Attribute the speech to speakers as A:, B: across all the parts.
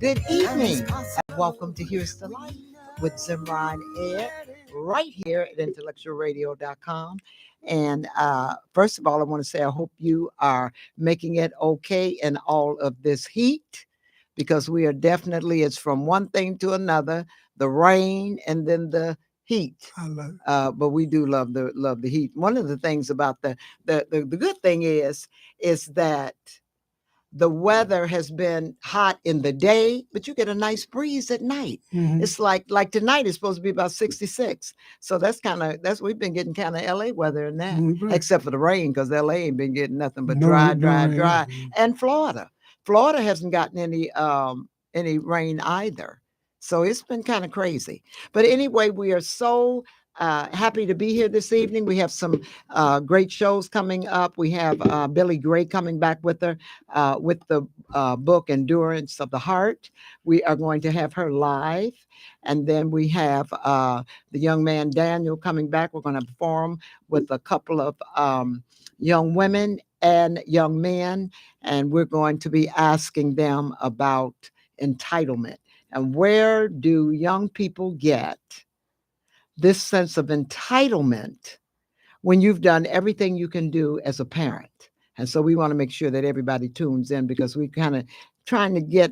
A: Good evening, and welcome to Here's the Light with Zenrah and Ed, right here at IntellectualRadio.com. And first of all, I want to say I hope you are making it okay in all of this heat, because we are definitely, it's from one thing to another, the rain and then the heat.
B: I love it.
A: But we do love the heat. One of the things about the good thing is that the weather has been hot in the day, but you get a nice breeze at night.
B: Mhm.
A: It's like tonight is supposed to be about 66. So that's we've been getting kind of LA weather in that,
B: Right.
A: except for the rain, because LA ain't been getting nothing but
B: No,
A: dry,
B: no
A: dry,
B: rain.
A: dry. And Florida. Florida hasn't gotten any rain either. So it's been kind of crazy. But anyway, we are so happy to be here this evening. We have some great shows coming up. We have Billy Gray coming back with her with the book Endurance of the Heart. We are going to have her live. And then we have the young man Daniel coming back. We're going to perform with a couple of young women and young men. And we're going to be asking them about entitlement. And where do young people get this sense of entitlement when you've done everything you can do as a parent? And so we want to make sure that everybody tunes in, because we kind of trying to get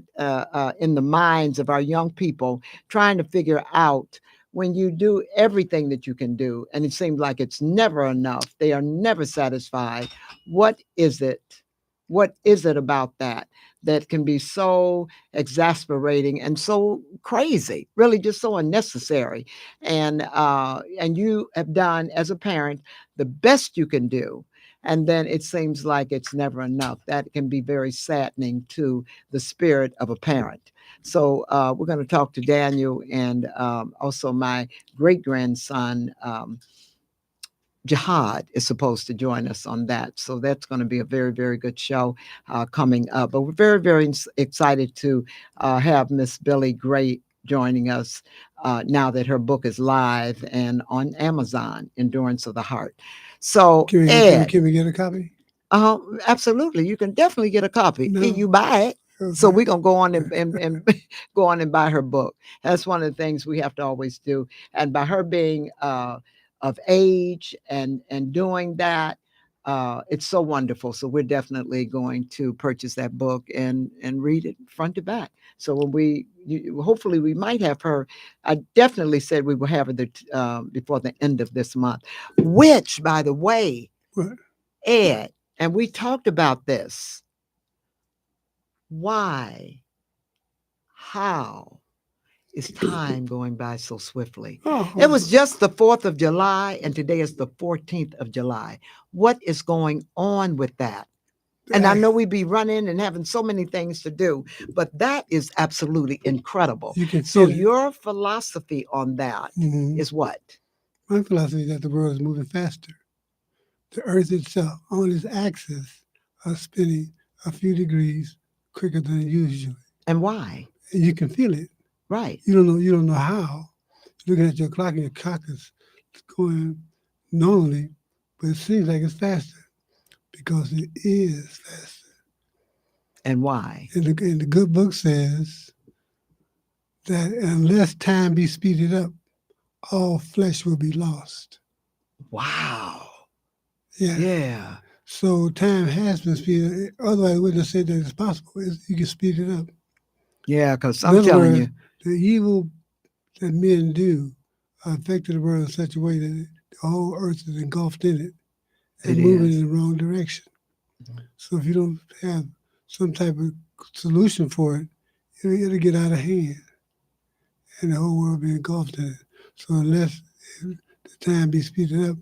A: in the minds of our young people, trying to figure out, when you do everything that you can do and it seems like it's never enough, they are never satisfied. What is it? What is it about that can be so exasperating and so crazy, really just so unnecessary? And you have done as a parent the best you can do, and then it seems like it's never enough. That can be very saddening to the spirit of a parent. So we're going to talk to Daniel and also my great grandson. Jihad is supposed to join us on that. So that's going to be a very, very good show coming up. But we're very, very excited to have Miss Billy Gray joining us now that her book is live and on Amazon, Endurance of the Heart. So,
B: Can we get a copy?
A: Absolutely. You can definitely get a copy.
B: No.
A: You buy it.
B: Okay.
A: So we're going to go on and go on and buy her book. That's one of the things we have to always do. And by her being of age and doing that, it's so wonderful. So we're definitely going to purchase that book and read it front to back. So when hopefully we might have her. I definitely said we will have her before the end of this month, which, by the way,
B: What?
A: Ed, and we talked about this. Why? How is time going by so swiftly?
B: Oh,
A: It was just the 4th of July, and today is the 14th of July. What is going on with that? And I know we be running and having so many things to do, but that is absolutely incredible.
B: You can
A: So
B: feel it.
A: your philosophy on that is what?
B: My philosophy is that the world is moving faster. The Earth itself, on its axis, are spinning a few degrees quicker than usually.
A: And why?
B: And you can feel it.
A: Right.
B: You don't know how. You're looking at your clock and your clock is going normally, but it seems like it's faster because it is faster.
A: And why?
B: And the good book says that unless time be speeded up, all flesh will be lost.
A: Wow.
B: Yeah. So time has been speeded. Otherwise, we wouldn't have said that it's possible. You can speed it up.
A: Yeah, because I'm telling you,
B: the evil that men do affected the world in such a way that the whole earth is engulfed in it and moving in the wrong direction. So if you don't have some type of solution for it, it'll get out of hand and the whole world will be engulfed in it. So unless the time be speeded up,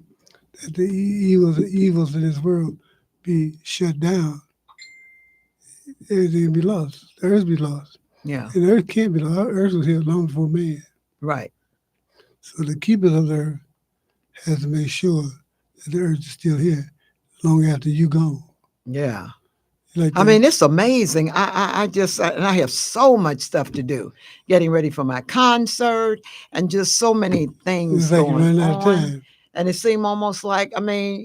B: that the evils in this world be shut down, everything will be lost. The earth will be lost.
A: Yeah.
B: And the earth can't be lost. Earth was here long before man.
A: Right.
B: So the keepers of the earth has to make sure that the earth is still here long after you gone.
A: Yeah.
B: Like
A: I mean, it's amazing. I have so much stuff to do, getting ready for my concert and just so many things
B: it's like
A: going
B: you're running out of
A: on.
B: time.
A: And it seemed almost like, I mean,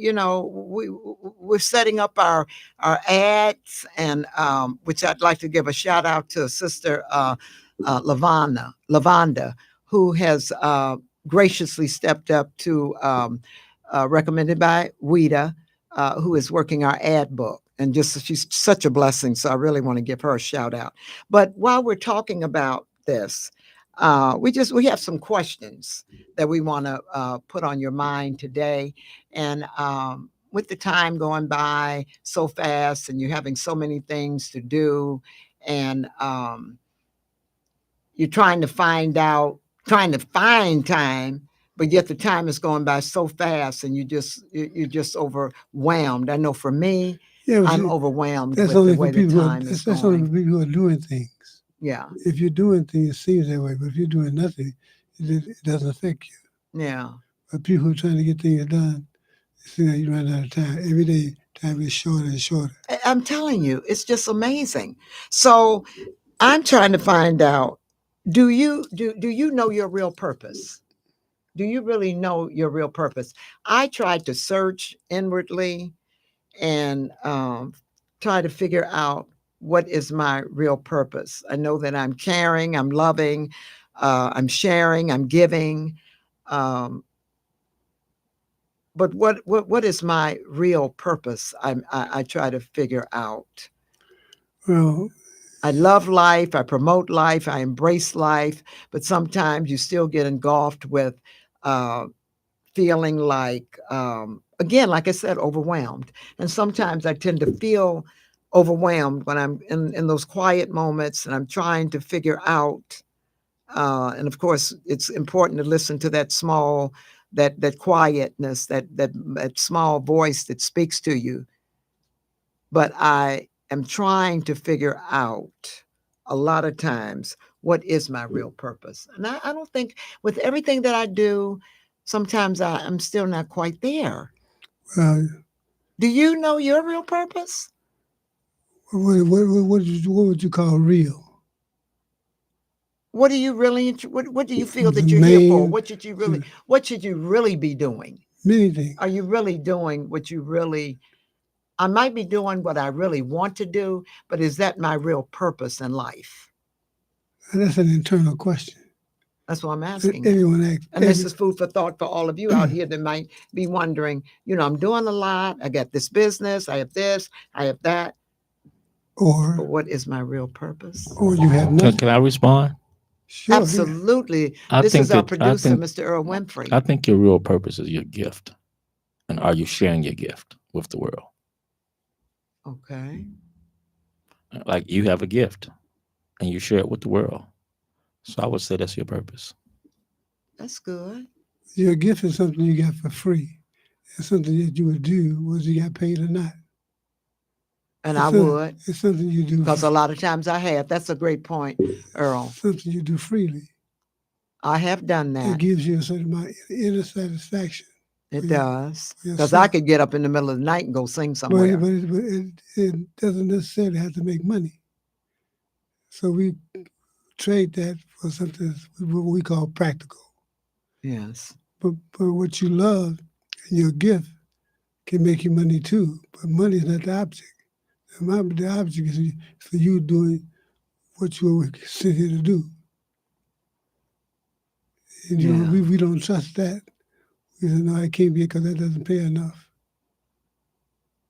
A: we're setting up our ads, and which I'd like to give a shout out to Sister Lavanda, who has graciously stepped up to recommended by Wida, who is working our ad book. And just she's such a blessing. So I really want to give her a shout out. But while we're talking about this, we have some questions that we want to put on your mind today. And with the time going by so fast, and you're having so many things to do, and you're trying to find time, but yet the time is going by so fast, and you're just overwhelmed. I know for me,
B: Yeah,
A: I'm overwhelmed
B: that's
A: with
B: only
A: the
B: for
A: way the
B: people.
A: time is
B: That's only for
A: going.
B: people who are doing things.
A: Yeah,
B: If you're doing things, it seems that way. But if you're doing nothing, it doesn't affect you.
A: yeah.
B: But people who are trying to get things done, it seems like you run out of time. Every day, time is shorter and shorter.
A: I'm telling you, it's just amazing. So I'm trying to find out: do you know your real purpose? Do you really know your real purpose? I tried to search inwardly and try to figure out what is my real purpose. I know that I'm caring, I'm loving, I'm sharing, I'm giving. Um, but what is my real purpose? I try to figure out.
B: Well,
A: I love life. I promote life. I embrace life. But sometimes you still get engulfed with uh, feeling like, again, like I said, overwhelmed. And sometimes I tend to feel overwhelmed when I'm in those quiet moments and I'm trying to figure out. And of course, it's important to listen to that quietness, that small voice that speaks to you. But I am trying to figure out a lot of times what is my real purpose. And I don't think with everything that I do, sometimes I'm still not quite there.
B: well,
A: Do you know your real purpose?
B: what would you call real?
A: What do you really what do you feel
B: The
A: that you're here for?
B: main,
A: What should you really be doing?
B: many things.
A: Are you really doing what you really I might be doing what I really want to do, but is that my real purpose in life?
B: And that's an internal question.
A: That's what I'm asking you.
B: Everyone asks,
A: And this is food for thought for all of you out here that might be wondering, I'm doing a lot. I got this business. I have this. I have that. But
B: or
A: what is my real purpose?
B: you have nothing.
C: Can I respond?
B: Sure, yeah.
A: Absolutely.
C: I
A: This
C: think
A: is our
C: that I
A: producer,
C: think
A: Mr. Earl Winfrey.
C: I think your real purpose is your gift, and are you sharing your gift with the world?
A: Okay.
C: Like you have a gift, and you share it with the world. So I would say that's your purpose.
A: That's good.
B: Your gift is something you got for free. It's something that you would do whether you got paid or not.
A: And
B: It's
A: I would,
B: It's something you do.
A: because a lot of times I have. That's a great point, Earl.
B: Something you do freely.
A: I have done
B: It
A: that.
B: gives you a certain amount of inner satisfaction.
A: It
B: Yeah.
A: does.
B: Yes,
A: Because
B: sir.
A: I could get up in the middle of the night and go sing
B: But,
A: somewhere.
B: it doesn't necessarily have to make money. So we trade that for something what we call practical.
A: Yes.
B: But what you love and your gift can make you money too. But money is not the object. The object is for you doing what you were sent here to do. And
A: Yeah.
B: we don't trust that. We say, no, I can't be because that doesn't pay enough.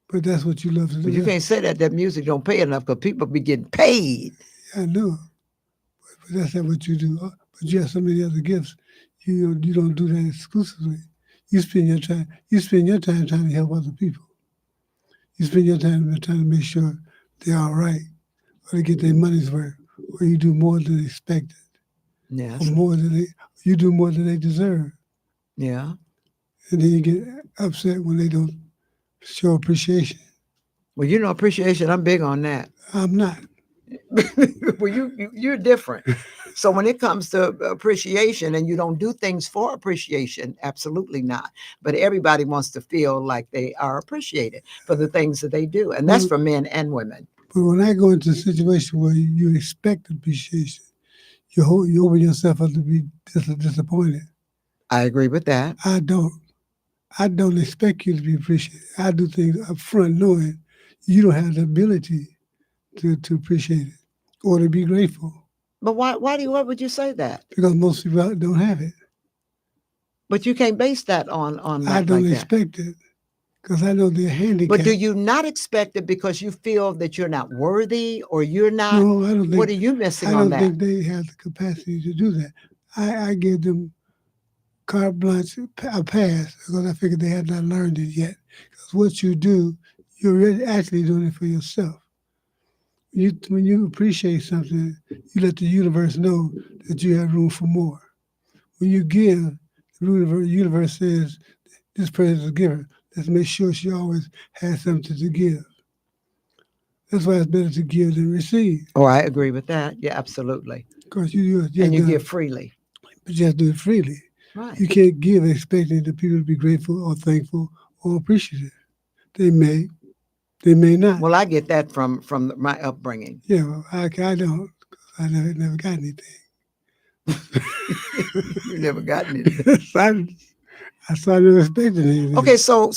B: But that's what you love to do.
A: But you can't say that music don't pay enough, because people be getting paid.
B: I know. But that's not what you do. But you have so many other gifts. You don't do that exclusively. You spend your time trying to help other people. You spend your time trying to make sure they're all right, or they get their money's worth, or you do more than expected,
A: Yes.
B: or you do more than they deserve.
A: Yeah.
B: And then you get upset when they don't show appreciation.
A: Well, appreciation, I'm big on that.
B: I'm not.
A: Well, you're different. So when it comes to appreciation, and you don't do things for appreciation, absolutely not. But everybody wants to feel like they are appreciated for the things that they do. And that's for men and women.
B: But when I go into a situation where you expect appreciation, you open yourself up to be disappointed.
A: I agree with that.
B: I don't. I don't expect you to be appreciated. I do things up front knowing you don't have the ability to appreciate it or to be grateful
A: But why would you say that?
B: because most people don't have it.
A: But you can't base that on
B: I
A: that
B: don't
A: like that.
B: expect it because I know they're
A: But do
B: handicapped.
A: you not expect it because you feel that you're not worthy or you're not?
B: No, I don't
A: What
B: think
A: are you missing
B: I
A: on
B: don't
A: that?
B: think they have the capacity to do that. I give them carte blanche a pass because I figure they have not learned it yet. Because what you do, you're really actually doing it for yourself. When you appreciate something, you let the universe know that you have room for more. When you give, the universe says this person is a giver. Let's make sure she always has something to give. That's why it's better to give than receive.
A: Oh, I agree with that. Yeah, absolutely.
B: Because you
A: And
B: just
A: you
B: done,
A: give freely.
B: but just do it freely.
A: Right.
B: You can't give expecting the people to be grateful or thankful or appreciative. They may, they may not.
A: Well, I get that from my upbringing.
B: Yeah, well, I don't. I never got anything.
A: You never gotten anything.
B: I, I started expecting anything.
A: Okay, so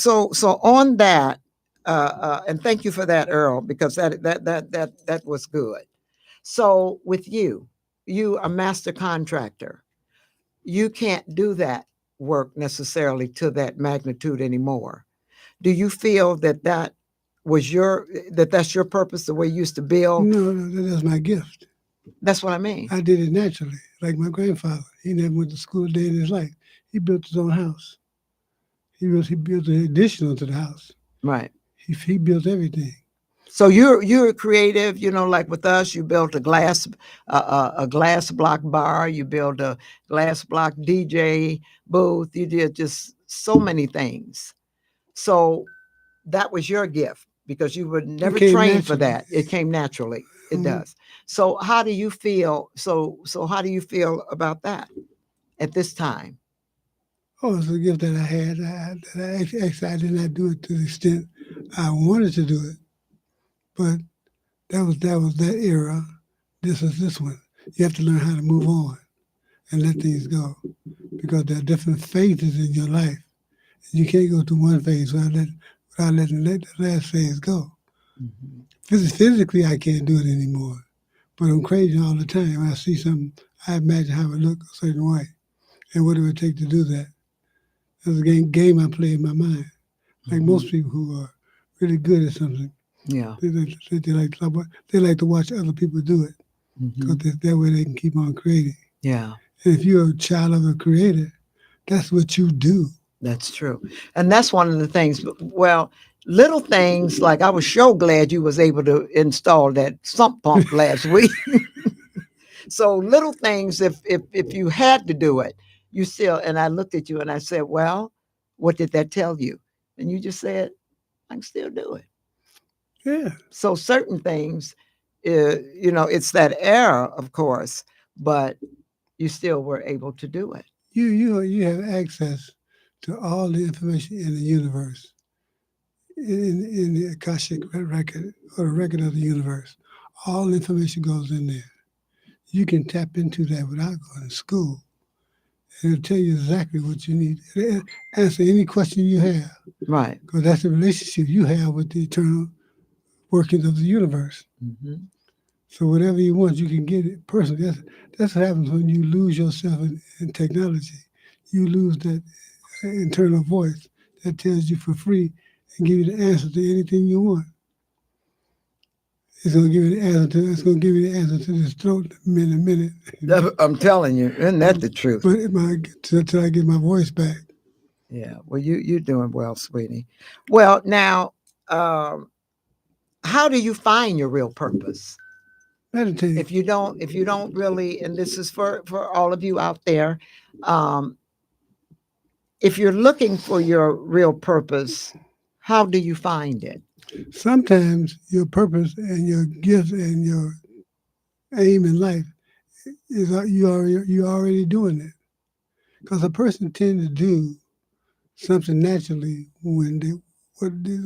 A: on that, and thank you for that, Earl, because that was good. So with you a master contractor, you can't do that work necessarily to that magnitude anymore. Do you feel that was that's your purpose, the way you used to build?
B: No, that's my gift.
A: That's what I mean.
B: I did it naturally, like my grandfather. He never went to school a day in his life. He built his own house. He built an additional to the house.
A: Right.
B: He built everything.
A: So you're creative, like with us, you built a glass block bar, you built a glass block DJ booth, you did just so many things. So that was your gift because you were
B: It
A: never
B: came
A: trained for
B: naturally.
A: that. It came naturally. It
B: Mhm.
A: does. So how do you feel? So how do you feel about that at this time?
B: Oh, it's a gift that I had. Actually, I did not do it to the extent I wanted to do it, but that was that era. This is this one. You have to learn how to move on and let things go because there are different phases in your life. You can't go through one phase without letting the last phase go.
A: Mhm.
B: Physically, I can't do it anymore, but I'm crazy all the time. I see something, I imagine how it look a certain way, and what it would take to do that. There's a game I play in my mind. Like
A: Mhm.
B: most people who are really good at something,
A: Yeah.
B: they like to watch other people do it because
A: Mhm.
B: that way they can keep on creating.
A: Yeah.
B: And if you're a child of a creator, that's what you do.
A: That's true. And that's one of the things. Well, little things like I was so glad you was able to install that sump pump last week. So little things, if you had to do it, you still, and I looked at you and I said, well, what did that tell you? And you just said, I can still do it.
B: Yeah,
A: So certain things, it's that error, of course, but you still were able to do it.
B: you have access to all the information in the universe, in the Akashic record or the record of the universe. All information goes in there. You can tap into that without going to school. And it'll tell you exactly what you need. It'll answer any question you have.
A: Right.
B: Because that's the relationship you have with the eternal workings of the universe.
A: Mm-hmm.
B: So whatever you want, you can get it personally. That's what happens when you lose yourself in technology. You lose that internal voice that tells you for free and give you the answer to anything you want. It's gonna give you the answer to this throat in a minute.
A: I'm telling you, isn't that the truth?
B: But till I get my voice back.
A: Yeah. Well, you're doing well, sweetie. Well, now, um, how do you find your real purpose?
B: Meditate.
A: If you don't really, and this is for all of you out there, um, if you're looking for your real purpose, how do you find it?
B: Sometimes your purpose and your gift and your aim in life is you already doing it. Because a person tends to do something naturally when what they,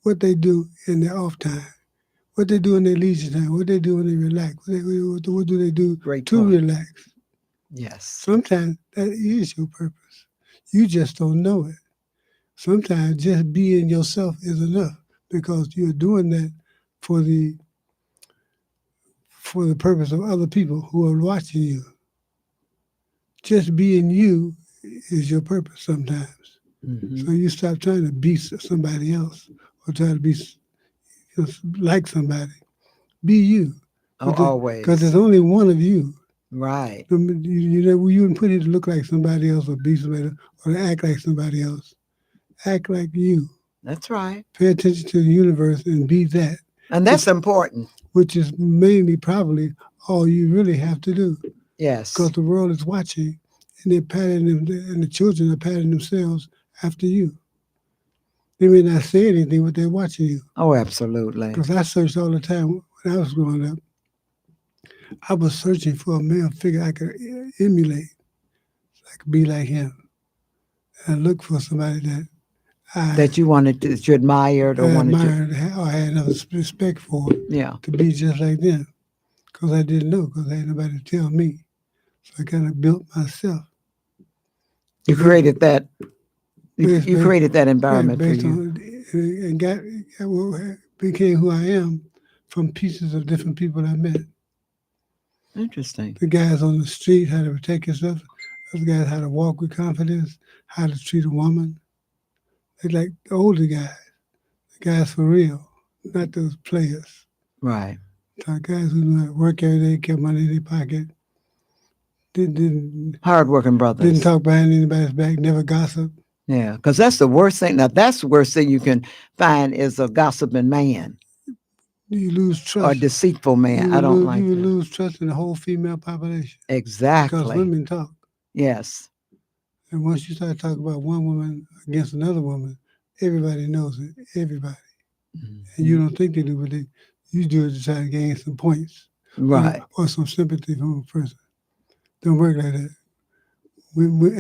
B: what they do in their off time, what they do in their leisure time, what they do when they relax, what do they do
A: Great
B: to
A: point.
B: relax.
A: Yes.
B: Sometimes that is your purpose. You just don't know it. sometimes just being yourself is enough because you're doing that for the purpose of other people who are watching you. Just being you is your purpose sometimes.
A: Mm-hmm.
B: So you stop trying to be somebody else or try to be like somebody. Be you.
A: Oh,
B: Because
A: always.
B: there's only one of you.
A: Right.
B: You wouldn't put it to look like somebody else or be somebody else or to act like somebody else. Act like you.
A: That's right.
B: Pay attention to the universe and be that.
A: And that's important.
B: Which is mainly probably all you really have to do.
A: Yes.
B: Because the world is watching and they're patting them, and the children are patting themselves after you. They may not say anything, but they're watching you.
A: Oh, absolutely.
B: Because I searched all the time when I was growing up. I was searching for a male figure I could emulate. I could be like him. And I looked for somebody
A: that you wanted to, that you admired or wanted
B: to, or had enough respect for.
A: Yeah.
B: To be just like them. Because I didn't know, because I had nobody to tell me. So I kind of built myself.
A: You created that. You created that environment for you.
B: And became who I am from pieces of different people I met.
A: Interesting.
B: The guys on the street, how to protect yourself. Those guys, how to walk with confidence, how to treat a woman. They like the older guys, the guys for real, not those players.
A: Right.
B: The guys who knew how to work every day, kept money in their pocket. Didn't
A: hardworking brothers.
B: Didn't talk behind anybody's back, never gossip.
A: Yeah, because that's the worst thing. Now, that's the worst thing you can find is a gossiping man.
B: You lose trust.
A: Or deceitful man. I don't like that.
B: You lose trust in the whole female population.
A: Exactly.
B: Because women talk.
A: Yes.
B: And once you start talking about one woman against another woman, everybody knows it. Everybody. Mm-hmm. And you don't think they do, but you do it to try to gain some points.
A: Right.
B: Or some sympathy from a person. Don't work like that.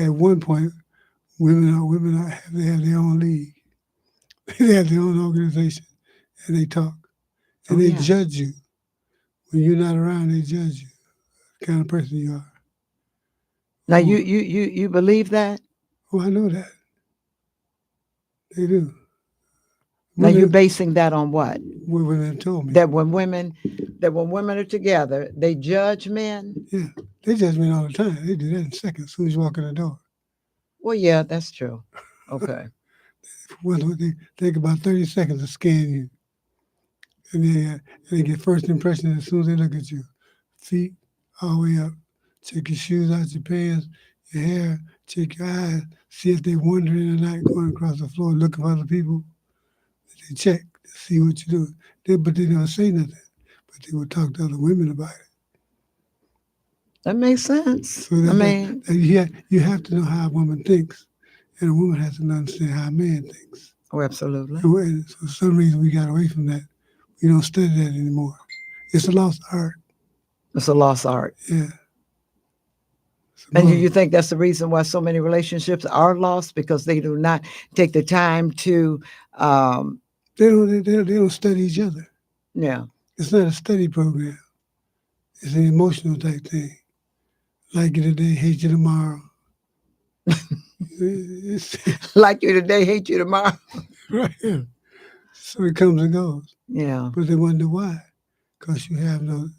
B: At one point, women have their own league. They have their own organization, and they talk, and they judge you. When you're not around, they judge you. The kind of person you are.
A: Now, you believe that?
B: Oh, I know that. They do.
A: Now, you're basing that on what?
B: What women told me.
A: That when women are together, they judge men?
B: Yeah, they judge men all the time. They do that in seconds, as soon as you walk in the door.
A: Well, yeah, that's true. Okay.
B: They take about 30 seconds to scan you. And they get first impression as soon as they look at you. Feet all the way up. Check your shoes out, your pants, your hair, check your eyes, see if they're wandering or not, going across the floor looking for other people. They check to see what you're doing. But they don't say nothing. But they will talk to other women about it.
A: That makes sense.
B: So you have to know how a woman thinks. And a woman has to understand how a man thinks.
A: Oh, absolutely.
B: And so for some reason we got away from that. We don't study that anymore. It's a lost art.
A: It's a lost art.
B: Yeah.
A: And you think that's the reason why so many relationships are lost, because they do not take the time to
B: they don't study each other.
A: Yeah.
B: It's not a study program. It's an emotional type thing. Like you today, hate you tomorrow.
A: Like you today, hate you tomorrow.
B: Right. Yeah. So it comes and goes.
A: Yeah.
B: But they wonder why. Because you have no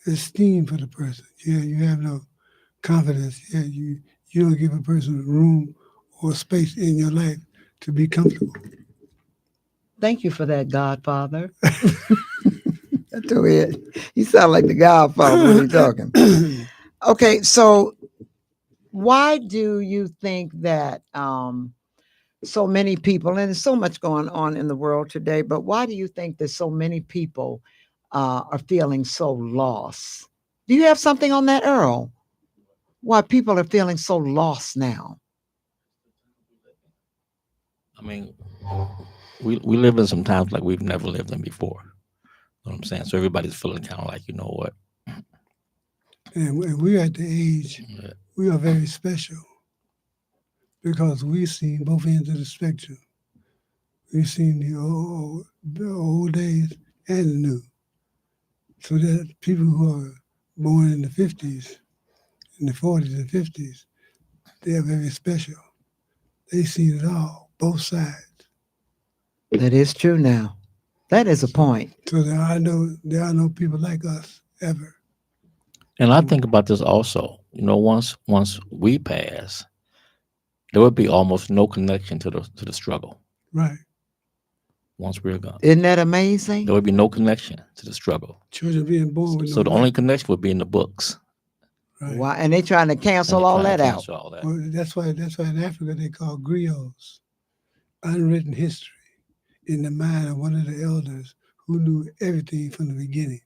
B: esteem for the person. Yeah, you have no confidence. Yeah, you don't give a person room or space in your life to be comfortable.
A: Thank you for that, Godfather. That's weird. You sound like the Godfather when you're talking. Okay, so why do you think that so many people, and there's so much going on in the world today, but why do you think that so many people are feeling so lost? Do you have something on that, Earl? Why people are feeling so lost now?
C: I mean, we live in some times like we've never lived in before. You know what I'm saying? So everybody's feeling kind of like, you know what?
B: And we're at the age, we are very special because we've seen both ends of the spectrum. We've seen the old days and the new. So that people who are born in the 50s in the 40s and 50s, they are very special. They seen it all, both sides.
A: That is true now. That is a point.
B: So there are no people like us ever.
C: And I think about this also. Once we pass, there would be almost no connection to the struggle.
B: Right.
C: Once we're gone,
A: Isn't that amazing?
C: there would be no connection to the struggle.
B: Children being born with
C: So
B: no
C: the only connection would be in the books.
B: right.
A: Why? And they trying to
C: And
A: cancel
C: they
A: all
C: try
A: that
C: to
A: out.
C: cancel all that.
B: Well, that's why in Africa they call griots, unwritten history in the mind of one of the elders who knew everything from the beginning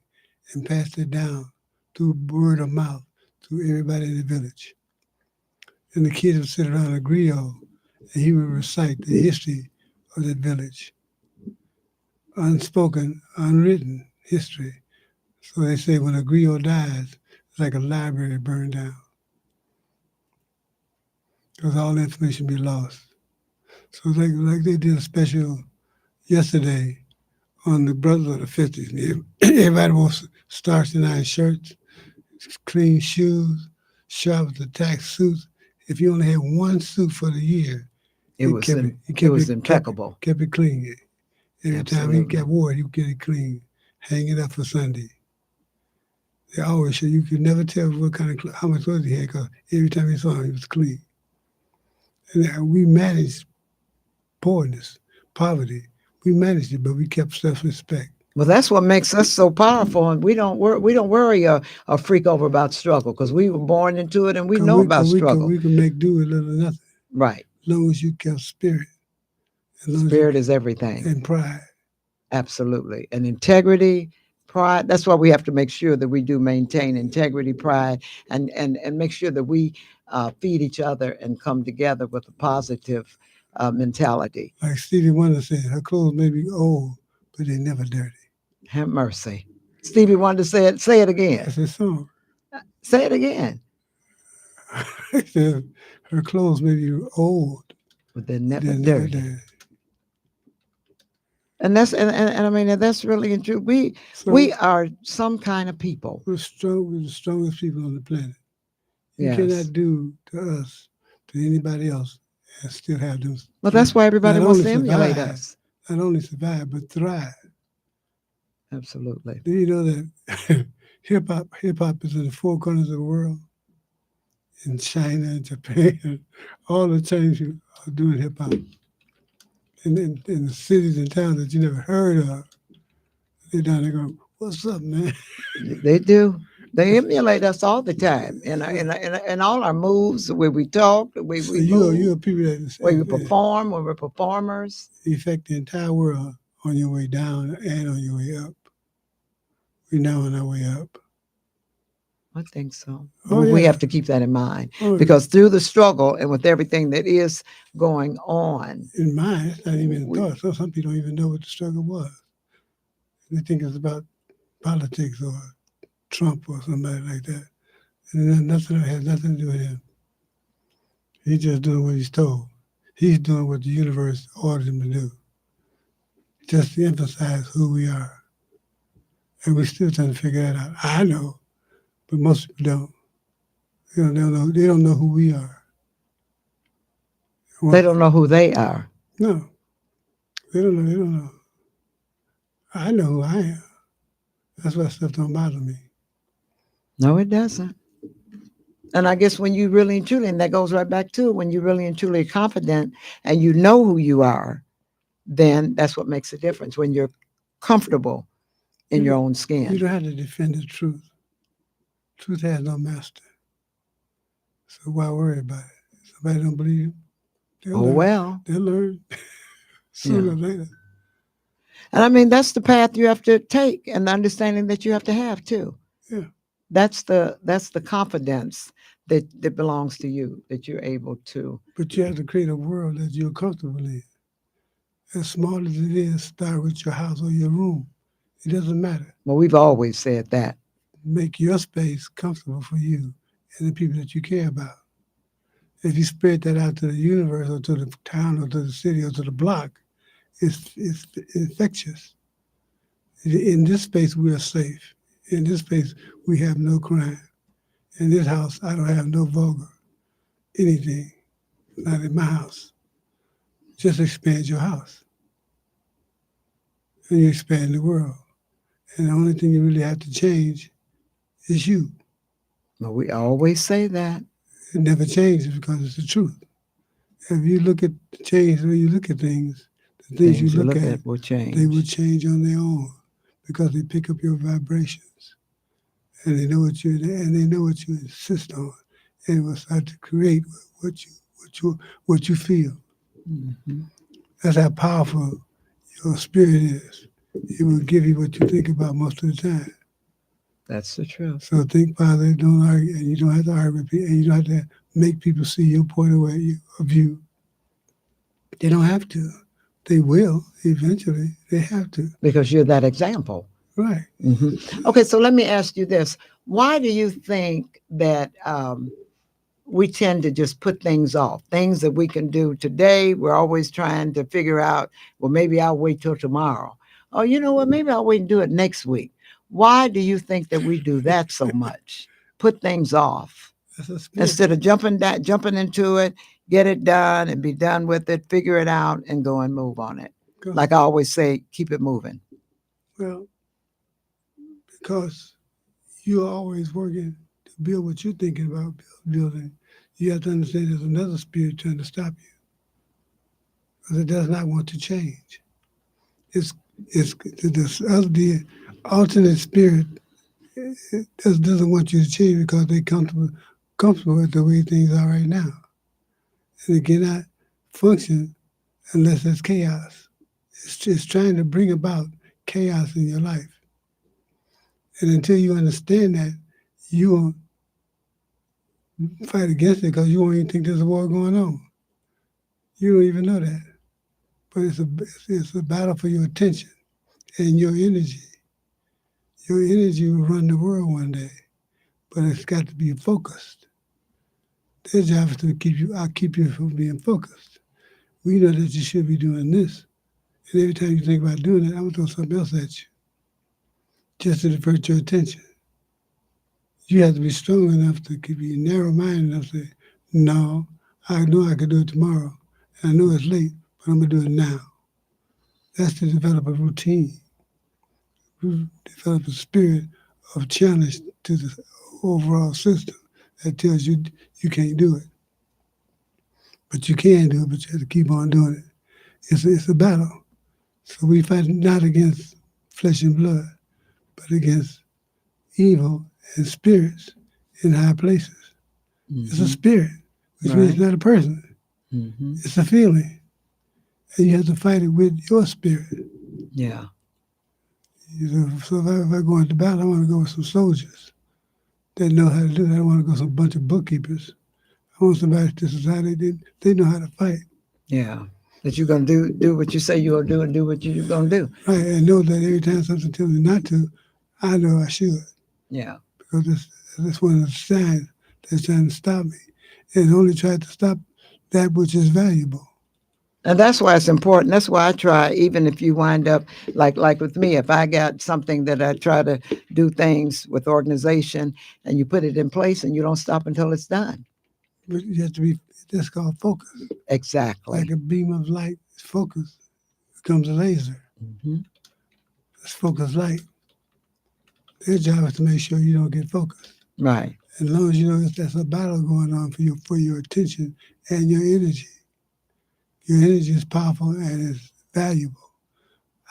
B: and passed it down through word of mouth to everybody in the village. And the kids would sit around a griot and he would recite the history of that village. Unspoken, unwritten history. So they say when a griot dies, it's like a library burned down. Because all the information be lost. So like they did a special yesterday on the brothers of the 50s. Everybody wants starched and iron shirts, clean shoes, sharp as attack suits. If you only had one suit for the year,
A: It was impeccable.
B: Kept it clean. Every time he
A: Absolutely.
B: got wore, you get it clean, hang it up for Sunday. They always show you could never tell what kind of how much clothes he had because every time you saw him, he was clean. And we managed poverty. We managed it, but we kept self-respect.
A: Well, that's what makes us so powerful, and we don't worry a freak over about struggle because we were born into it and we know about struggle.
B: We can make do with little or nothing.
A: Right.
B: As long as you kept spirit.
A: Spirit is everything.
B: And pride.
A: Absolutely. And integrity, pride. That's why we have to make sure that we do maintain integrity, pride, and make sure that we feed each other and come together with a positive mentality.
B: Like Stevie Wonder said, her clothes may be old, but they're never dirty.
A: Have mercy. Stevie Wonder said, say it again.
B: That's his song.
A: Say it again.
B: He said, her clothes may be old,
A: But they're never dirty. And that's and I mean that's really true. We are some kind of people.
B: We're the strongest people on the planet. You
A: Yes.
B: cannot do to us, to anybody else, and still have them.
A: Well, that's why everybody
B: not
A: wants
B: only
A: to emulate
B: survive,
A: us.
B: Not only survive, but thrive.
A: Absolutely.
B: Do you know that hip hop is in the four corners of the world? In China and Japan, all the Chinese people are doing hip hop. In the cities and towns that you never heard of, they're down there going, "What's up, man?"
A: They do. They emulate us all the time, and all our moves, the way we talk, the way
B: So
A: we move,
B: you're people that
A: the way we perform, when we're performers.
B: affect the entire world on your way down and on your way up. We're now on our way up.
A: I think so.
B: Oh,
A: We
B: yeah.
A: have to keep that in mind
B: Oh,
A: because through the struggle and with everything that is going on,
B: in mine, it's not even a
A: we-
B: thought. So some people don't even know what the struggle was. They think it's about politics or Trump or somebody like that. And then nothing has nothing to do with him. He's just doing what he's told. He's doing what the universe ordered him to do. Just to emphasize who we are. And we're still trying to figure that out. I know, but most people don't. They don't know who we are.
A: they don't know who they are.
B: No. They don't know. I know who I am. That's why stuff don't bother me.
A: No, it doesn't. And I guess when you really and truly, and that goes right back to when you really and truly are confident and you know who you are, then that's what makes a difference. When you're comfortable in your own
B: You
A: skin.
B: don't have to defend the truth. Truth has no master. So why worry about it? If somebody don't believe you,
A: Oh, well.
B: they'll learn sooner or later.
A: And I mean, that's the path you have to take and the understanding that you have to have too.
B: Yeah.
A: That's the confidence that belongs to you, that you're able to.
B: But you have to create a world that you're comfortable in. As small as it is, start with your house or your room. It doesn't matter.
A: Well, we've always said that.
B: Make your space comfortable for you and the people that you care about. If you spread that out to the universe or to the town or to the city or to the block, it's infectious. In this space, we are safe. In this space, we have no crime. In this house, I don't have no vulgar anything, not in my house. Just expand your house, and you expand the world. And the only thing you really have to change is you.
A: Well, we always say that.
B: It never changes because it's the truth. If you look at change the way you look at things, the things you
A: Things you
B: look
A: look
B: at,
A: at will
B: they will
A: change.
B: change on their own because they pick up your vibrations and they know what you insist on, and it will start to create what you feel.
A: Hmm.
B: That's how powerful your spirit is. It will give you what you think about most of the time.
A: That's the truth.
B: So think positive, don't argue, and you don't have to argue with people, and you don't have to make people see your point of view. They don't have to. They will eventually. They have to.
A: Because you're that example.
B: Right.
A: Hmm. Okay, so let me ask you this. Why do you think that we tend to just put things off? Things that we can do today, we're always trying to figure out, well, maybe I'll wait till tomorrow. Oh, you know what? Maybe I'll wait and do it next week. Why do you think that we do that so much? Put things off
B: That's a spirit.
A: instead of jumping into it, get it done and be done with it, figure it out and go and move on it. Like I always say, keep it moving.
B: Well, because you're always working to build what you're thinking about building, you have to understand there's another spirit trying to stop you because it does not want to change. It's the alternate spirit doesn't want you to change because they're comfortable with the way things are right now, and it cannot function unless there's chaos. It's trying to bring about chaos in your life, and until you understand that, you won't fight against it because you won't even think there's a war going on. You don't even know that, but it's a battle for your attention and your energy. Your energy will run the world one day, but it's got to be focused. Their job is to keep you from being focused. We know that you should be doing this, and every time you think about doing it, I'm gonna throw something else at you, just to divert your attention. You have to be strong enough to be narrow-minded enough to say, no, I know I could do it tomorrow, and I know it's late, but I'm gonna do it now. That's to develop a routine, develop a spirit of challenge to the overall system that tells you you can't do it. But you can do it, but you have to keep on doing it. It's a battle. So we fight not against flesh and blood, but against evil and spirits in high places. It's a
A: Hmm.
B: spirit, which means it's
A: Right.
B: not a person.
A: Hmm.
B: It's a feeling. And you have to fight it with your spirit.
A: Yeah.
B: So if I go into battle, I want to go with some soldiers that know how to do that. I don't want to go with a bunch of bookkeepers. I want somebody to society they know how to fight.
A: Yeah. That you're gonna do what you say you're gonna do and do what you're gonna do.
B: Right, and know that every time something tells me not to, I know I should.
A: Yeah.
B: Because that's one of the signs that's trying to stop me. And only tried to stop that which is valuable.
A: And that's why it's important. That's why I try, even if you wind up like with me, if I got something that I try to do things with organization and you put it in place and you don't stop until it's done.
B: But you have to be, that's called focus. Like
A: Exactly.
B: a beam of light is focused, becomes a laser.
A: Hmm.
B: It's focused light. Their job is to make sure you don't get focused.
A: Right.
B: As long as you know that there's a battle going on for your attention and your energy. Your energy is powerful and it's valuable.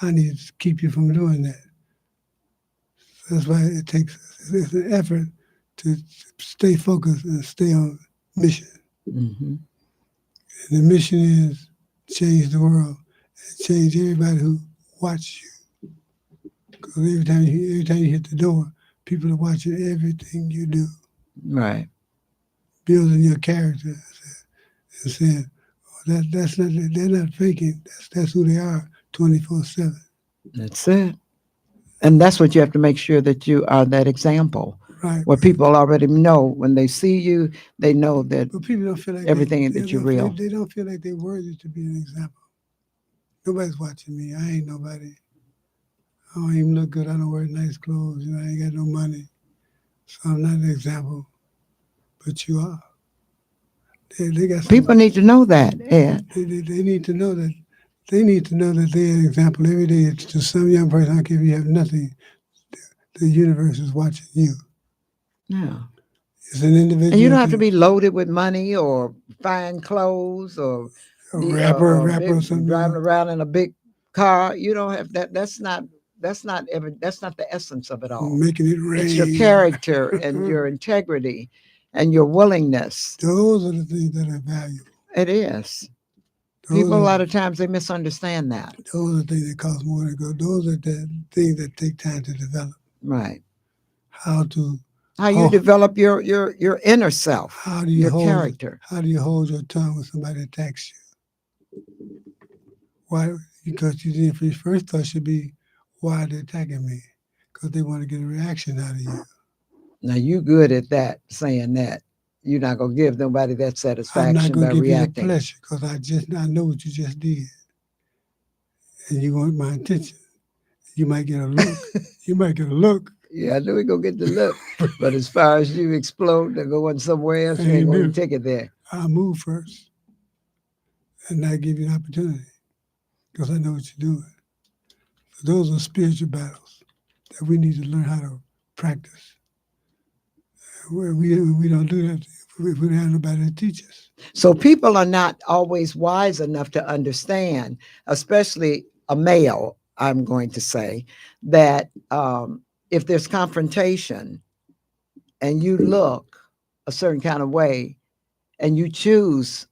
B: I need to keep you from doing that. That's why it takes it's an effort to stay focused and stay on mission.
A: Hmm.
B: And the mission is change the world and change everybody who watches you. Because every time you hit the door, people are watching everything you do,
A: Right.
B: building your character and saying, oh, that's not they're not faking. That's who they are 24/7.
A: That's it. And that's what you have to make sure that you are that example
B: Right.
A: where people already know when they see you, they know that
B: But people don't feel like
A: everything that you're real.
B: they don't feel like they're worthy to be an example. Nobody's watching me. I ain't nobody. I don't even look good. I don't wear nice clothes. I ain't got no money. So I'm not an example. but you are. They got
A: People
B: some.
A: need to know that, Ed.
B: They need to know that. They need to know that they're an example every day to some young person. I don't care if you have nothing. The universe is watching you.
A: Yeah.
B: It's an
A: And you
B: individual
A: don't have to
B: thing.
A: be loaded with money or fine clothes or
B: A rapper or
A: big driving
B: something.
A: around in a big car. You don't have that. That's not the essence of it all.
B: Making it
A: It's your
B: rain.
A: character and your integrity and your willingness.
B: Those are the things that are valuable.
A: It is.
B: Those
A: People a
B: are
A: lot of times they misunderstand that.
B: those are things that cost more to go. Those are the things that take time to develop.
A: Right.
B: How to
A: How you
B: hold,
A: develop your inner self,
B: how do you
A: your
B: hold
A: character.
B: how do you hold your tongue when somebody attacks you? Why? Because your first thought should be, why are they attacking me? Because they want to get a reaction out of you.
A: Now you good at that, saying that. You're not gonna give nobody that
B: I'm not
A: satisfaction
B: going
A: by
B: to give you the
A: reacting.
B: pleasure because I know what you just did, and you want my attention. You might get a look. You might get a look.
A: Yeah, I knew we gonna get the look. But as far as you explode and going somewhere else,
B: I
A: you ain't
B: ain't
A: gonna
B: do.
A: take it there.
B: I'll move first and not give you an opportunity because I know what you're doing. So those are spiritual battles that we need to learn how to practice. We don't do that if we don't have nobody to teach us.
A: So people are not always wise enough to understand, especially a male, I'm going to say, that if there's confrontation and you look a certain kind of way and you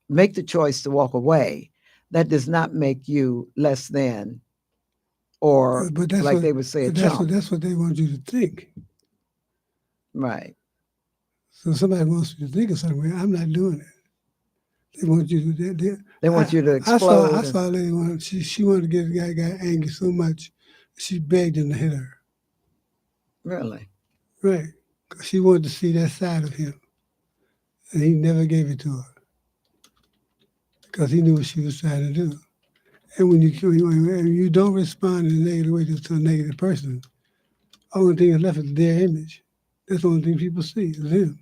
A: make the choice to walk away, that does not make you less than, or
B: But that's
A: like
B: what
A: they would say, a
B: but that's
A: chump.
B: what they want you to think.
A: Right.
B: So somebody wants you to think of something. I'm not doing it. They want you to.
A: They want you to
B: I
A: explode.
B: saw a lady once. She wanted to get a guy got angry so much, she begged him to hit her.
A: Really?
B: Right. 'Cause she wanted to see that side of him, and he never gave it to her because he knew what she was trying to do. And when you don't respond in a negative way to a negative person, only thing that's left is their image. That's the only thing people see is him.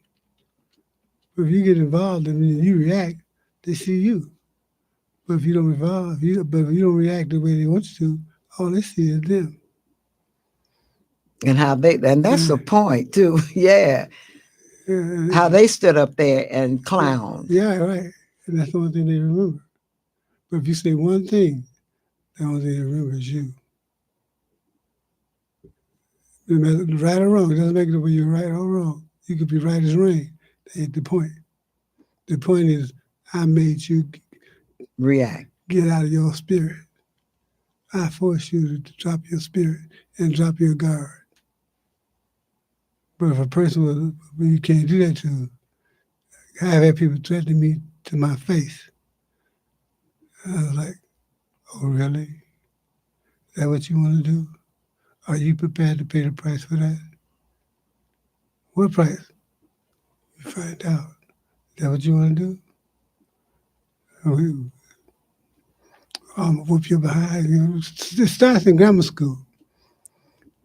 B: But if you get involved and you react, they see you. But if you don't involve, but if you don't react the way they want you to, all they see is them.
A: And that's the
B: Yeah,
A: point too. Yeah.
B: yeah,
A: How they stood up there and clowned.
B: yeah, right. And that's the only thing they remember. But if you say one thing, the only thing they remember is you. No matter right or wrong, it doesn't make it whether you're right or wrong. You could be right as rain. That ain't the point. The point is, I made you
A: React.
B: get out of your spirit. I forced you to drop your spirit and drop your guard. But if a person you can't do that to, I've had people threatening me to my face. I was like, oh, really? Is that what you want to do? Are you prepared to pay the price for that? What price? You find out. Is that what you want to do? I'm going to whoop your behind. It starts in grammar school.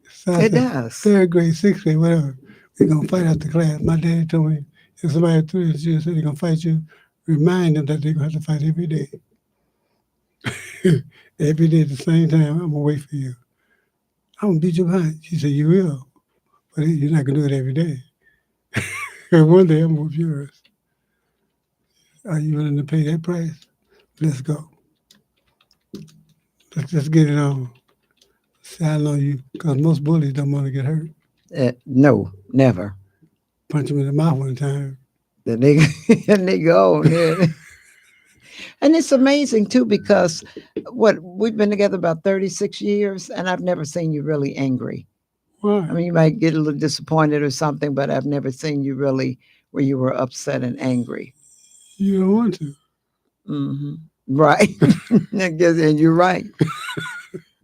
B: It starts
A: It
B: in
A: does.
B: third grade, sixth grade, whatever. We're going to fight after class. My daddy told me if somebody threw you said they're going to fight you, remind them that they're going to have to fight every day. Every day at the same time, I'm going to wait for you. I'm going to beat you behind. She said, you will, but you're not going to do it every day. And one day I'm going to whoop yours. Are you willing to pay that price? Let's go. Let's just get it on. See how long you, because most bullies don't want to get hurt.
A: No, never.
B: Punch him in the mouth one time.
A: The nigga and they go on there. And it's amazing too because we've been together about 36 years and I've never seen you really angry.
B: Why?
A: I mean, you might get a little disappointed or something, but I've never seen you really where you were upset and angry.
B: You don't want to.
A: Hmm. Right. And you're right.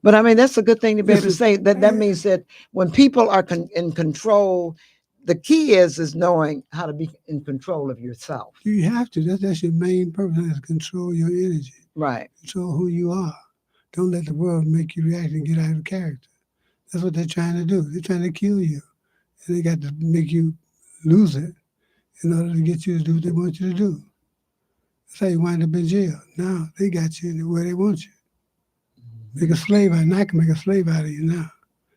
A: But I mean, that's a good thing to be able to say. That means that when people are in control, the key is knowing how to be in control of yourself.
B: You have to. That's your main purpose, is control your energy.
A: Right.
B: Control who you are. Don't let the world make you react and get out of character. That's what they're trying to do. They're trying to kill you. And they got to make you lose it. in order to get you to do what they want you to do. That's how you wind up in jail. Now they got you where they want you. Make a slave out, and I can make a slave out of you now.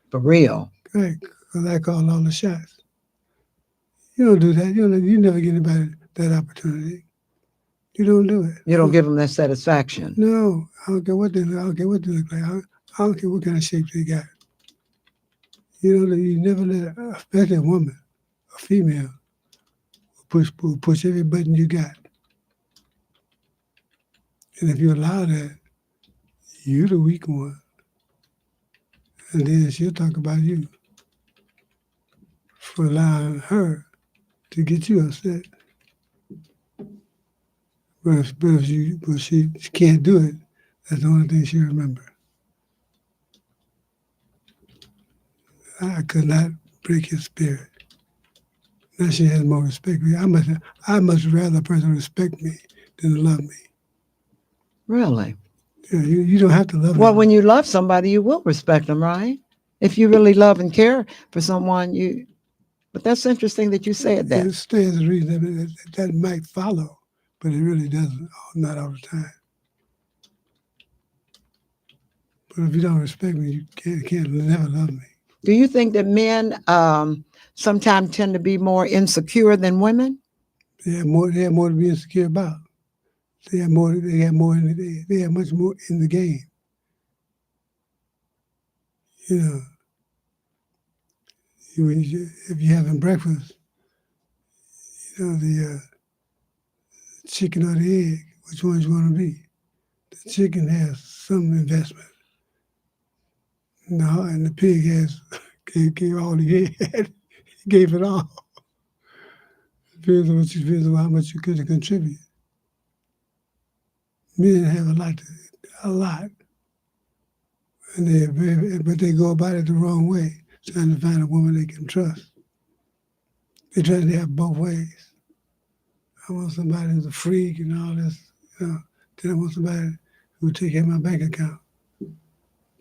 A: For real.
B: Right, because I call all the shots. You don't do that. You never get anybody that opportunity. You don't do it.
A: You don't give them that satisfaction.
B: No, I don't care what they look. I don't care what they look like. I don't care what kind of shape they got. You never let, especially a woman, a female, push every button you got. And if you allow that, you're the weak one. And then she'll talk about you for allowing her to get you upset. But if she can't do it, that's the only thing she remembers. I could not break his spirit. Now she has more respect for me. I much rather a person respect me than to love me.
A: Really?
B: Yeah, you don't have to love
A: Well,
B: me.
A: when you love somebody, you will respect them, right? If you really love and care for someone, but that's interesting that you said that.
B: It stands to reason that might follow, but it really doesn't, not all the time. But if you don't respect me, you can't never love me.
A: Do you think that men sometimes tend to be more insecure than women?
B: They have more to be insecure about. They have much more in the game. If you're having breakfast, the chicken or the egg, which one you want to be? The chicken has some investment. No, and the pig gave all he had. He gave it all. Depends on how much you could contribute. Men have a lot, but they go about it the wrong way, trying to find a woman they can trust. They try to have both ways. I want somebody who's a freak and all this, Then I want somebody who will take care of my bank account.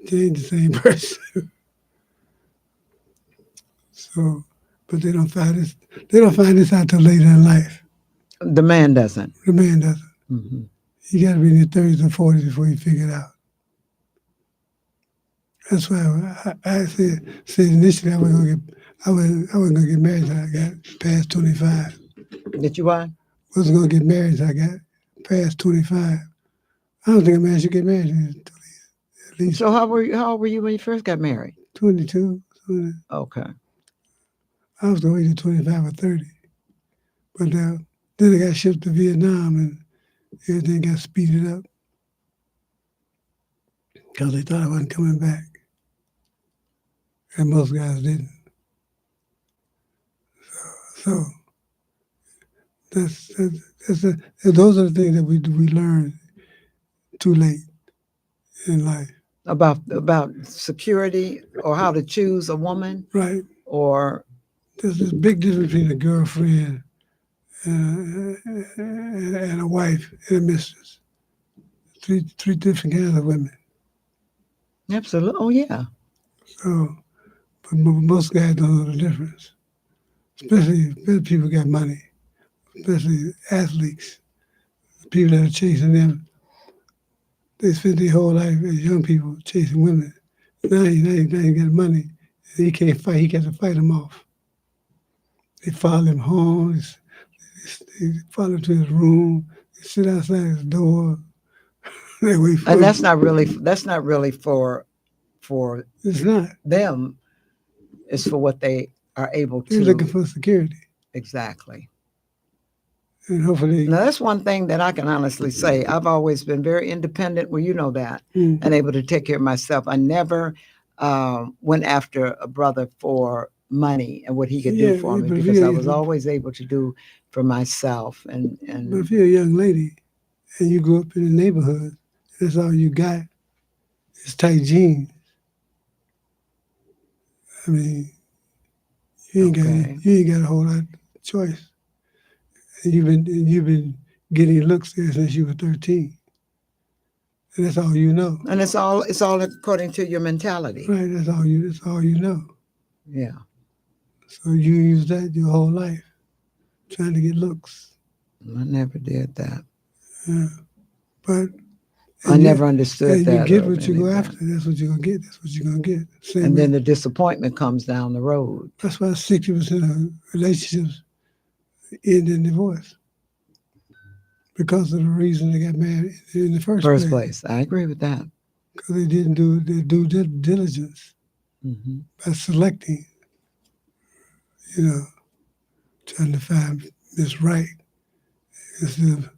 B: They ain't the same person. So, but they don't find this. They don't find this out till later in life.
A: The man doesn't.
B: The man doesn't.
A: Mm-hmm.
B: You got to be in your 30s or 40s before you figure it out. That's why I said initially I wasn't gonna get married until I got past 25.
A: Did you what?
B: Wasn't gonna get married until I got past 25. I don't think a man should get married until at least.
A: So how old were you when you first got married?
B: 22.
A: Okay.
B: I was gonna wait till 25 or 30, but then I got shipped to Vietnam and everything got speeded up because they thought I wasn't coming back. And most guys didn't. So those are the things that we learn too late in life.
A: About security or how to choose a woman?
B: Right.
A: Or
B: there's this big difference between a girlfriend and a wife and a mistress. Three different kinds of women.
A: Absolutely. Oh yeah.
B: So, but most guys don't know the difference. Especially people got money, especially athletes, people that are chasing them. They spend their whole life as young people chasing women. Now he got money, and he can't fight. He got to fight them off. They follow him home. They follow him to his room. They sit outside his door. They wait for
A: and
B: him.
A: that's not really for
B: It's not.
A: them. It's for what they are able to.
B: They're looking for security.
A: Exactly.
B: And hopefully.
A: Now, that's one thing that I can honestly say. I've always been very independent. Well, you know that. And able to take care of myself. I never went after a brother for money and what he could do for me, because I was always able to do for myself. And
B: But if you're a young lady and you grew up in the neighborhood, that's all you got is tight jeans. I mean, you ain't got a whole lot of choice. And you've been getting looks there since you were 13. And that's all you know.
A: And it's all according to your mentality.
B: Right, that's all you know.
A: Yeah.
B: So you use that your whole life. trying to get looks.
A: I never did that.
B: Yeah. But
A: I never understood
B: and you
A: that
B: get
A: of
B: what you go
A: anybody.
B: after. That's what you're gonna get. That's what you're gonna get. Same
A: And
B: way.
A: then the disappointment comes down the road.
B: That's why 60% of relationships end in divorce because of the reason they got married in the first
A: First
B: place.
A: place. I agree with that.
B: Because they didn't do their due diligence
A: Hmm.
B: by selecting, you know, trying to find Miss Right instead of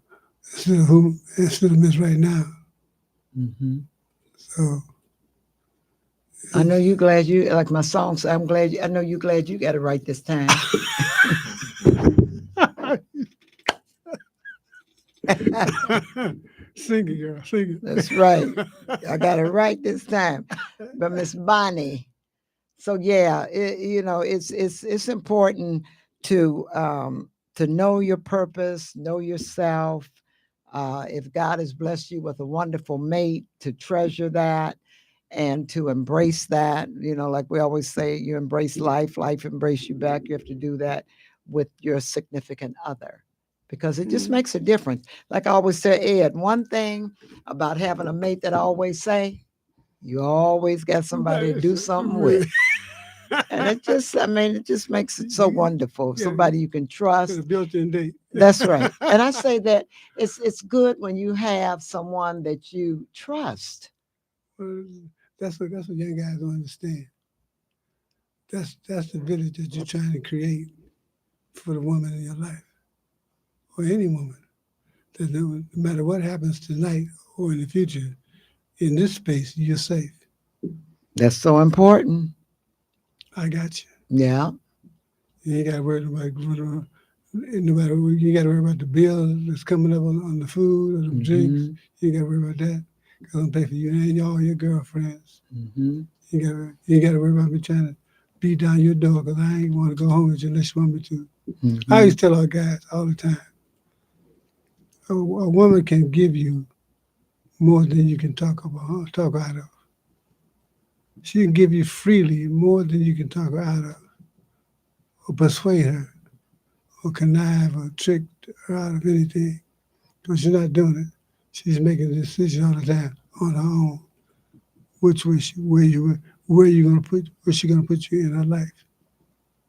B: instead of Miss Right now.
A: Hmm.
B: So
A: I know you glad you like my song. So I'm glad. I know you glad you got it right this time.
B: sing it, girl, sing
A: That's right.
B: it.
A: I got it right this time. But Miss Bonnie. So yeah, it's important to know your purpose, know yourself. If God has blessed you with a wonderful mate, to treasure that and to embrace that. Like we always say, you embrace life, life embrace you back. You have to do that with your significant other because it just makes a difference. Like I always say, Ed, one thing about having a mate that I always say, you always got somebody to do something with. And it just makes it so wonderful.
B: Yeah,
A: Somebody you can trust.
B: a built-in date.
A: That's right. And I say that it's good when you have someone that you trust.
B: Well, that's what young guys don't understand. That's the village that you're trying to create for the woman in your life, or any woman. That no matter what happens tonight or in the future, in this space, you're safe.
A: That's so important.
B: I got you.
A: Yeah.
B: You ain't got to worry about no matter what, you got to worry about the bill that's coming up on the food or the drinks.
A: Hmm.
B: You ain't got to worry about that. Because I'm pay for you and all your girlfriends.
A: Hmm.
B: You got to worry about me trying to beat down your door because I ain't want to go home with you unless you want me to. I
A: Hmm.
B: used to tell our guys all the time, a woman can give you more than you can talk out of. She can give you freely more than you can talk her out of, or persuade her, or connive, or trick her out of anything. But she's not doing it. She's making a decision all the time on her own. Which way where she gonna put you in her life,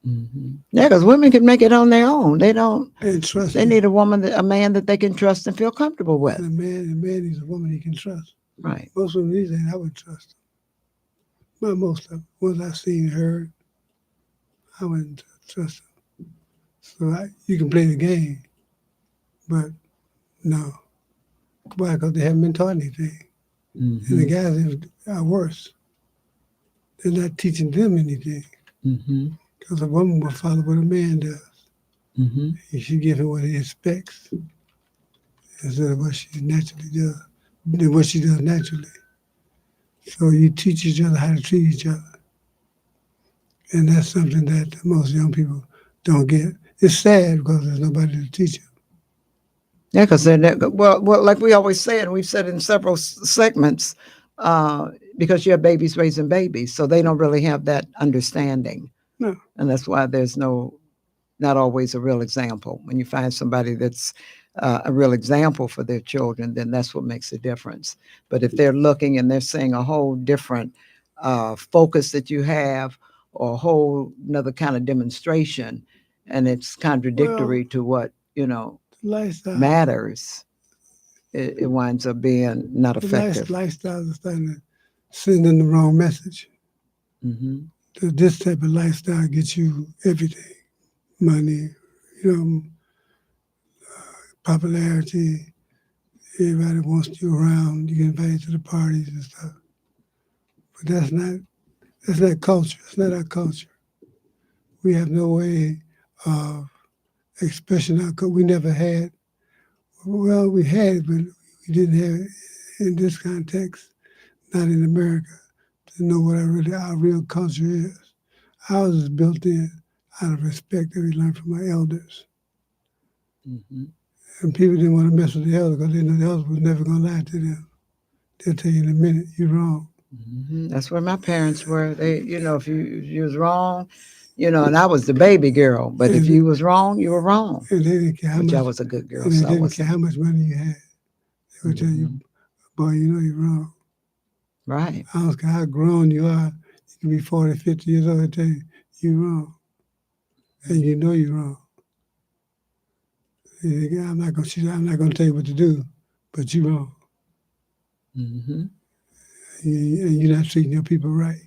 A: Hmm. Yeah, because women can make it on their own. They don't.
B: and trust
A: They
B: me.
A: need a man that they can trust and feel comfortable with.
B: And a man needs a woman he can trust.
A: Right.
B: Most women these days I wouldn't trust them. Not most of them. Ones I've seen and heard, I wouldn't trust them. So you can play the game, but no. Why? Because they haven't been taught anything. And the
A: Hmm.
B: guys are worse. They're not teaching them anything.
A: Hmm.
B: Because a woman will follow what a man does.
A: Hmm.
B: And she give him what he expects instead of what she naturally does, what she does naturally. So you teach each other how to treat each other. And that's something that most young people don't get. It's sad because there's nobody to teach them.
A: Yeah, because well, like we always say, and we've said in several segments, because you have babies raising babies, so they don't really have that understanding,
B: No.
A: and that's why there's not always a real example. When you find somebody that's a real example for their children, then that's what makes a difference. But if they're looking and they're seeing a whole different focus that you have, or a whole another kind of demonstration, and it's
B: Well,
A: contradictory to what
B: the lifestyle,
A: matters, it winds up being not effective.
B: lifestyles are starting to send in the wrong message.
A: Hmm.
B: This type of lifestyle gets you everything: money, you know, popularity. Everybody wants you around. You get invited to the parties and stuff. But that's not culture. It's not our culture. We have no way of expressing our culture. We never had. Well, we had it, but we didn't have it in this context. Not in America. To know what our real culture is. Ours is built in out of respect that we learned from our elders.
A: Hmm.
B: And people didn't want to mess with the elders because they knew the elders was never going to lie to them. They'll tell you in a minute, you're wrong.
A: Hmm. That's where my parents were. They, if you was wrong, And I was the baby girl. But if
B: And,
A: you was wrong, you were wrong.
B: and they didn't care how
A: Which I
B: much,
A: was a good girl,
B: and they
A: so I
B: didn't care
A: wasn't.
B: how much money you had. They would tell you,
A: Mhm.
B: boy, you know you're wrong.
A: Right.
B: I don't care how grown you are. You can be 40, 50 years old and tell you you're wrong. And you know you're wrong. I'm not gonna tell you what to do, but you're wrong.
A: Hmm.
B: And you're not treating your people right.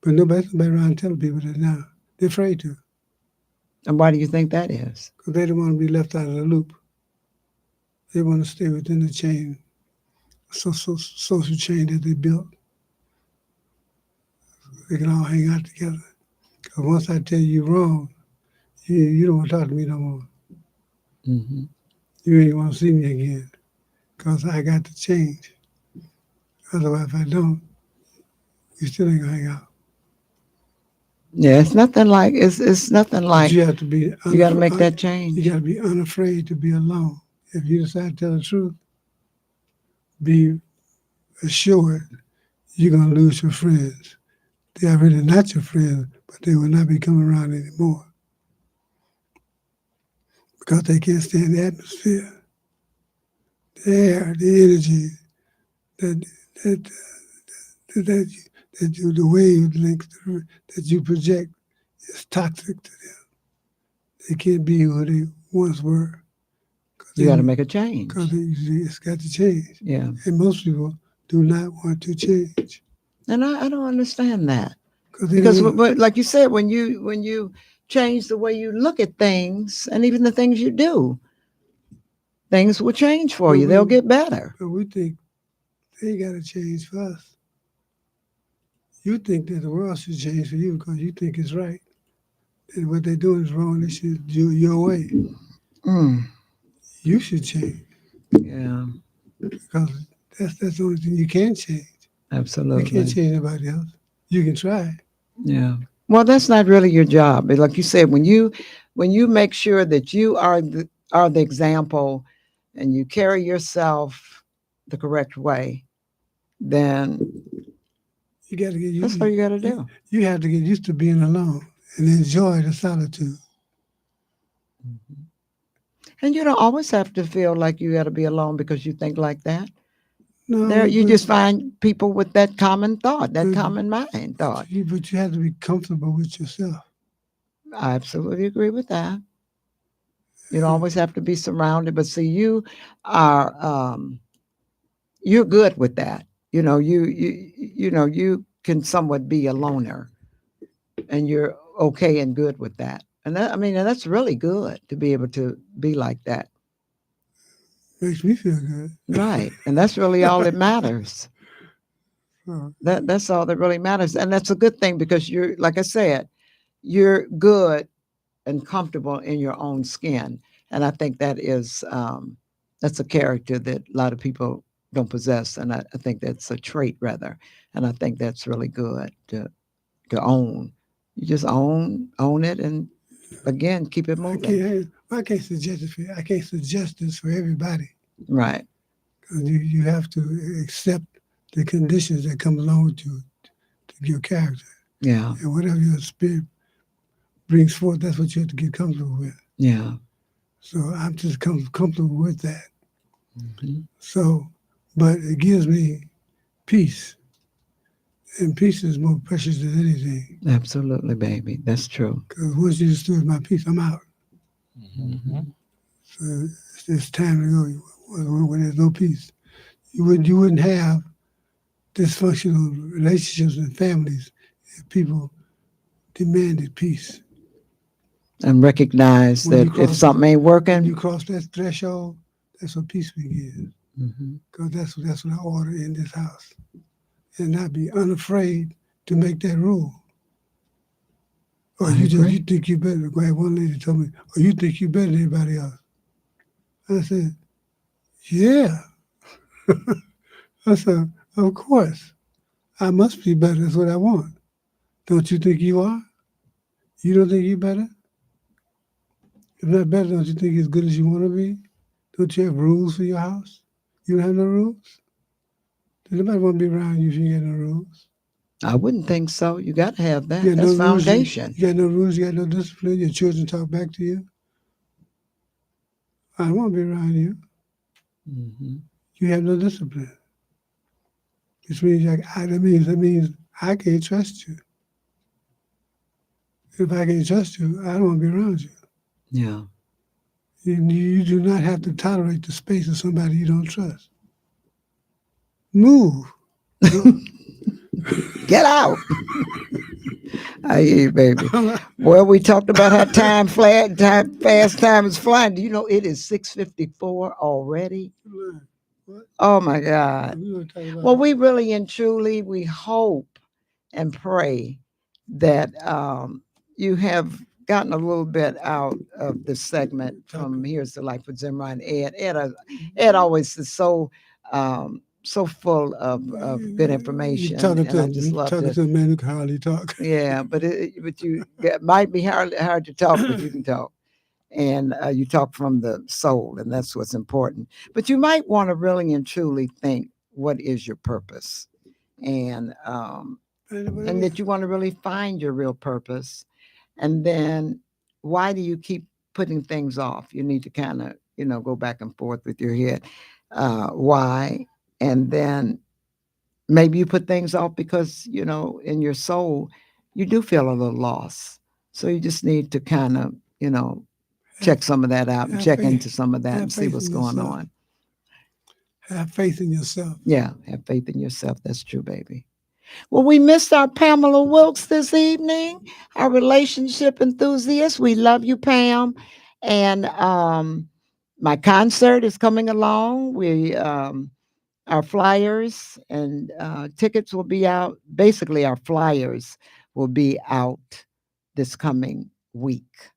B: But nobody around telling people that now. They're afraid to,
A: And why do you think that is?
B: because they don't want to be left out of the loop. They want to stay within the chain, social chain that they built. They can all hang out together. Because once I tell you you're wrong, you don't want to talk to me no more.
A: Hmm.
B: You ain't want to see me again, because I got to change. Otherwise, if I don't, you still ain't gonna hang out.
A: Yeah, it's nothing
B: But
A: like
B: you have to be
A: you got to make that change.
B: you got to be unafraid to be alone. If you decide to tell the truth, be assured you're gonna lose your friends. They are really not your friends, but they will not be coming around anymore because they can't stand the atmosphere, the air, the energy that that that the wavelength that you project is toxic to them. They can't be who they once were
A: You got to
B: because
A: make a change.
B: it's got to change.
A: Yeah.
B: And most people do not want to change
A: And I don't understand that
B: because they don't
A: because
B: want.
A: like you said, when you change the way you look at things and even the things you do, things will change for
B: But
A: you.
B: we,
A: They'll get better.
B: but we think they got to change for us. You think that the world should change for you because you think it's right. And what they're doing is wrong. They should do it your way.
A: Mm,
B: You should change
A: yeah,
B: because that's the only thing you can change. You can't
A: absolutely.
B: change nobody else. You can try.
A: Yeah. Well, that's not really your job. But like you said, when you make sure that you are the example and you carry yourself the correct way, then
B: You got to get
A: that's all
B: you,
A: you got to
B: you
A: do.
B: you have to get used to being alone and enjoy the solitude.
A: Mhm. And you don't always have to feel like you got to be alone because you think like that. There,
B: No,
A: you just find people with that common thought, that
B: but
A: common mind thought.
B: but you have to be comfortable with yourself.
A: I absolutely agree with that. You don't always have to be surrounded, but see, are you're good with that. You can somewhat be a loner, and you're okay and good with that. And that, I mean, and that's really good to be able to be like that,
B: Makes me feel good.
A: right? And that's really all that matters.
B: So,
A: That's all that really matters, and that's a good thing because you're, like I said, you're good and comfortable in your own skin, and I think that's a character that a lot of people don't possess, and I think that's a trait rather, and I think that's really good to own. You just own it, and again keep it moving.
B: I can't suggest it for I can't suggest this for everybody.
A: Right.
B: 'Cause you have to accept the conditions that come along with your character.
A: Yeah.
B: And whatever your spirit brings forth, that's what you have to get comfortable with.
A: Yeah.
B: So I'm just comfortable with that.
A: Hmm.
B: So, but it gives me peace. And peace is more precious than anything.
A: Absolutely, baby. That's true.
B: Because once you disturb my peace, I'm out.
C: Mhm.
B: So it's time to go when there's no peace. You wouldn't have dysfunctional relationships and families if people demanded peace.
A: And recognize
B: When you
A: that if
B: cross
A: something ain't
B: when you
A: working.
B: cross that threshold, that's what peace begins.
A: Hmm.
B: Because that's what I order in this house, and not be unafraid to make that rule. Or
A: I
B: you
A: agree.
B: think you better. Like one lady told me, "Or you think you better than anybody else?" I said, "Yeah." I said, "Of course, I must be better. That's what I want. Don't you think you are? You don't think you better? If not better, don't you think as good as you want to be? Don't you have rules for your house? You don't have no rules? Then nobody want to be around you if you ain't got no rules.
A: I wouldn't think so. You got to have
B: You
A: that.
B: got no
A: That's
B: rules.
A: foundation.
B: You got no rules. You got no discipline. Your children talk back to you. I don't want to be around you.
A: Hmm.
B: You have no discipline. Which means that means I can't trust you. If I can't trust you, I don't want to be around you.
A: Yeah.
B: You do not have to tolerate the space of somebody you don't trust. Move. Don't,
A: Get out. I hear you, baby. Well, we talked about how fast time is flying. Do you know it is 6:54 already?
B: what?
A: Oh my God.
B: We want to talk
A: Well,
B: about
A: we really and truly we hope and pray that you have gotten a little bit out of this segment from Here's the Life with Zenrah and Ed. Ed always is so full of good
B: you
A: information,
B: talking
A: and
B: to
A: I just love
B: talking
A: to.
B: to a man who can hardly talk.
A: Yeah, but it might be hard to talk, but you can talk, and you talk from the soul, and that's what's important. But you might want to really and truly think, what is your purpose, and and that you want to really find your real purpose, and then why do you keep putting things off? You need to kind of go back and forth with your head, why, and then maybe you put things off because in your soul you do feel a little lost, so you just need to kind of check some of that out and
B: Have
A: check
B: faith.
A: into some of that
B: Have
A: and see
B: faith
A: what's
B: in
A: going
B: yourself.
A: on.
B: Have faith in yourself.
A: Yeah, have faith in yourself. That's true, baby. Well, we missed our Pamela Wilkes this evening, our relationship enthusiast. We love you, Pam. And my concert is coming along. Our flyers and tickets will be out. Basically, our flyers will be out this coming week.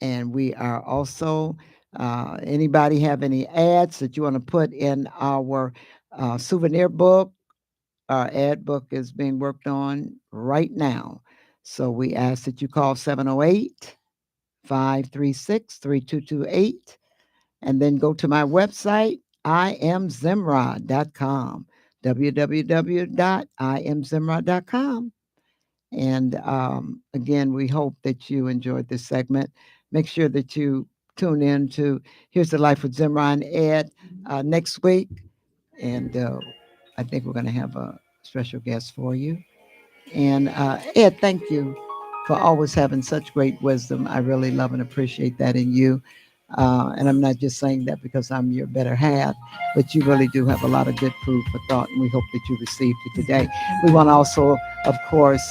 A: And we are also, anybody have any ads that you want to put in our souvenir book? Our ad book is being worked on right now. So we ask that you call 708-536-3228, and then go to my website, imzemra.com, www.imzemra.com. And again, we hope that you enjoyed this segment. Make sure that you tune in to Here's the Life with Zenrah and Ed next week. And I think we're going to have a special guest for you. And Ed, thank you for always having such great wisdom. I really love and appreciate that in you. And I'm not just saying that because I'm your better half, but you really do have a lot of good food for thought, and we hope that you received it today. We want to also, of course,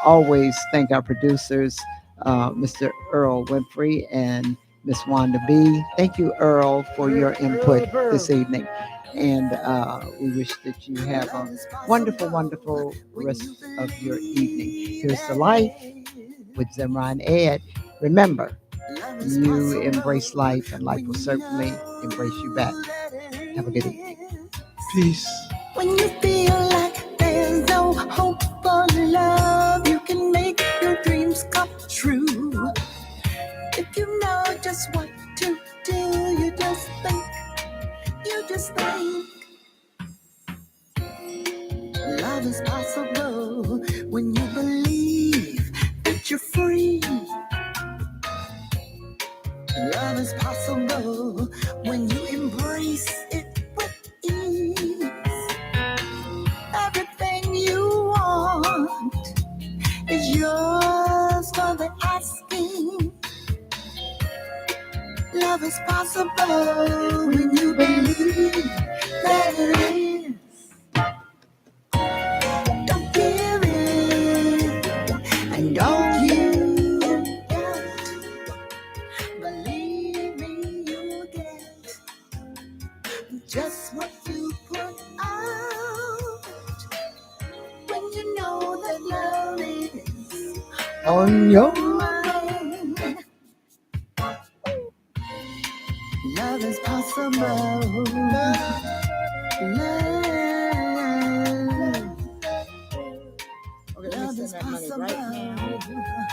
A: always thank our producers, Mr. Earl Winfrey and Miss Wanda B. Thank you, Earl, for your input this evening. And we wish that you have a wonderful, wonderful rest of your evening. Here's the life with Zenrah and Ed. Remember, you embrace life, and life will certainly embrace you back. Have a good evening.
B: Peace.
D: When you feel like there's no hope for love, you can make your dreams come true. If you know just what to do, you just think. Love is possible when you believe that you're free. Love is possible when you embrace it with ease. Everything you want is yours for the asking. Love is possible when you believe that it is. Don't give in, and don't you believe me, you get just what you put out. When you know that love is
A: On your
D: mind, love is possible. Love.
A: Okay, let me send that money right now.